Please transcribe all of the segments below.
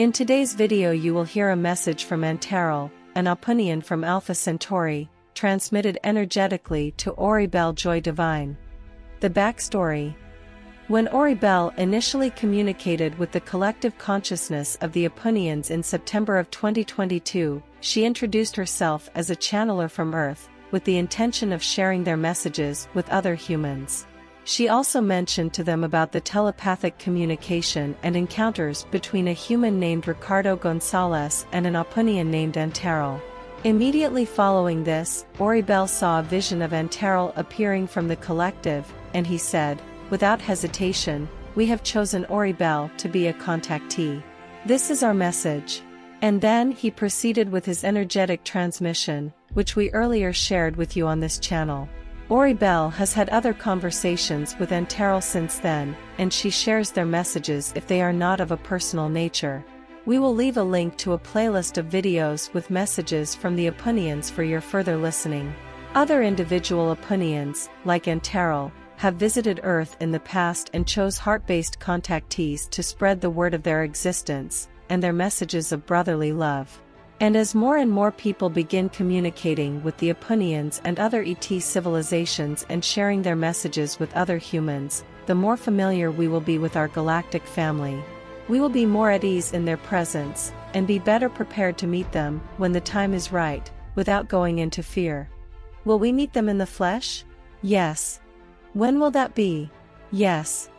In today's video you will hear a message from Antarel, an APUNIAN from Alpha Centauri, transmitted energetically to Oribel Joy Divine. The backstory. When Oribel initially communicated with the collective consciousness of the APUNIANs in September of 2022, she introduced herself as a channeler from Earth, with the intention of sharing their messages with other humans. She also mentioned to them about the telepathic communication and encounters between a human named Ricardo Gonzalez and an APUNIAN named Antarel. Immediately following this, Oribel saw a vision of Antarel appearing from the collective, and he said, "Without hesitation, we have chosen Oribel to be a contactee. This is our message." And then he proceeded with his energetic transmission, which we earlier shared with you on this channel. Oribel has had other conversations with Antarel since then, and she shares their messages if they are not of a personal nature. We will leave a link to a playlist of videos with messages from the APUNIANs for your further listening. Other individual APUNIANs, like Antarel, have visited Earth in the past and chose heart-based contactees to spread the word of their existence, and their messages of brotherly love. And as more and more people begin communicating with the APUNIANs and other ET civilizations and sharing their messages with other humans, the more familiar we will be with our galactic family. We will be more at ease in their presence, and be better prepared to meet them when the time is right, without going into fear. Will we meet them in the flesh? Yes. When will that be? Yes.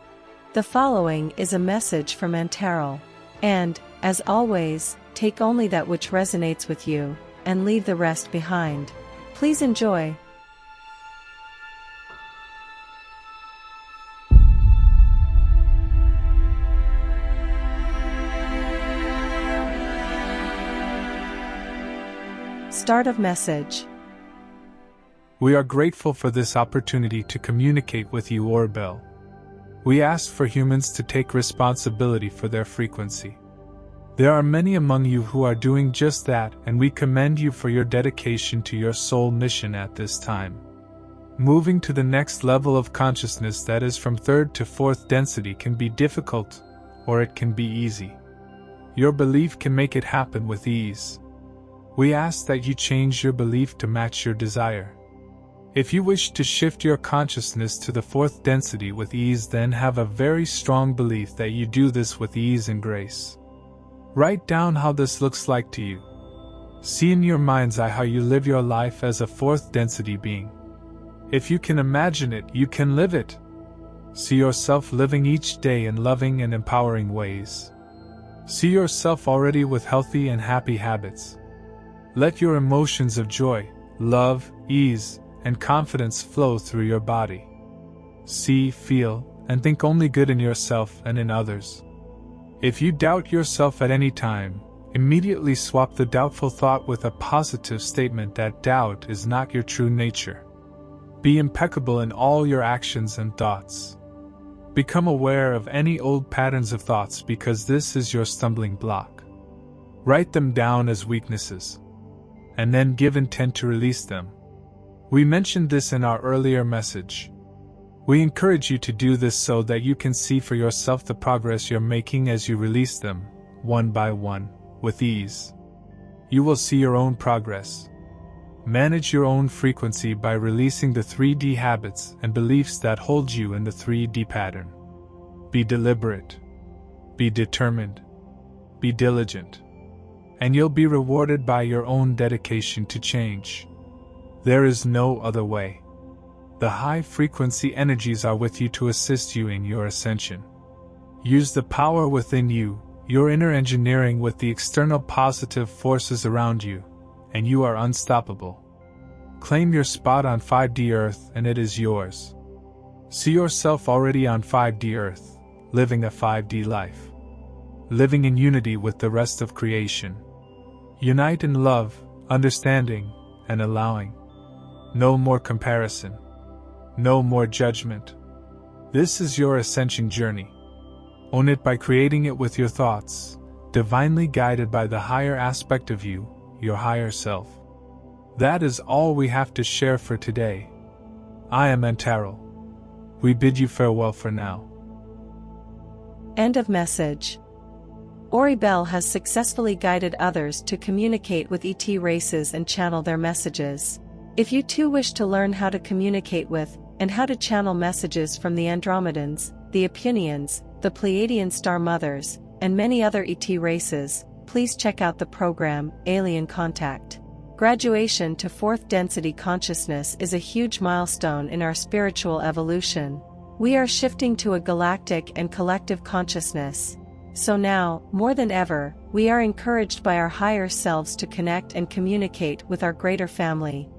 The following is a message from Antarel. And, as always, take only that which resonates with you, and leave the rest behind. Please enjoy. Start of message. We are grateful for this opportunity to communicate with you, Oribel. We ask for humans to take responsibility for their frequency. There are many among you who are doing just that, and we commend you for your dedication to your soul mission at this time. Moving to the next level of consciousness, that is from third to fourth density, can be difficult, or it can be easy. Your belief can make it happen with ease. We ask that you change your belief to match your desire. If you wish to shift your consciousness to the fourth density with ease, then have a very strong belief that you do this with ease and grace. Write down how this looks like to you. See in your mind's eye how you live your life as a fourth density being. If you can imagine it, you can live it. See yourself living each day in loving and empowering ways. See yourself already with healthy and happy habits. Let your emotions of joy, love, ease, and confidence flow through your body. See, feel, and think only good in yourself and in others. If you doubt yourself at any time, immediately swap the doubtful thought with a positive statement that doubt is not your true nature. Be impeccable in all your actions and thoughts. Become aware of any old patterns of thoughts, because this is your stumbling block. Write them down as weaknesses, and then give intent to release them. We mentioned this in our earlier message. We encourage you to do this so that you can see for yourself the progress you're making as you release them, one by one, with ease. You will see your own progress. Manage your own frequency by releasing the 3D habits and beliefs that hold you in the 3D pattern. Be deliberate. Be determined. Be diligent. And you'll be rewarded by your own dedication to change. There is no other way. The high-frequency energies are with you to assist you in your ascension. Use the power within you, your inner engineering with the external positive forces around you, and you are unstoppable. Claim your spot on 5D Earth, and it is yours. See yourself already on 5D Earth, living a 5D life. Living in unity with the rest of creation. Unite in love, understanding, and allowing. No more comparison. No more judgment. This is your ascension journey. Own it by creating it with your thoughts, divinely guided by the higher aspect of you, your higher self. That is all we have to share for today. I am Antarel. We bid you farewell for now. End of message. Oribel has successfully guided others to communicate with ET races and channel their messages. If you too wish to learn how to communicate with, and how to channel messages from the Andromedans, the APUNIANs, the Pleiadian Star Mothers, and many other ET races, please check out the program, Alien Contact. Graduation to 4th density consciousness is a huge milestone in our spiritual evolution. We are shifting to a galactic and collective consciousness. So now, more than ever, we are encouraged by our higher selves to connect and communicate with our greater family.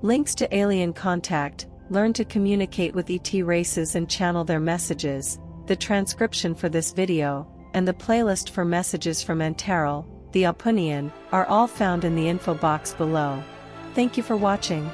Links to Alien Contact, learn to communicate with ET races and channel their messages, the transcription for this video, and the playlist for messages from Antarel, the APUNIAN, are all found in the info box below. Thank you for watching.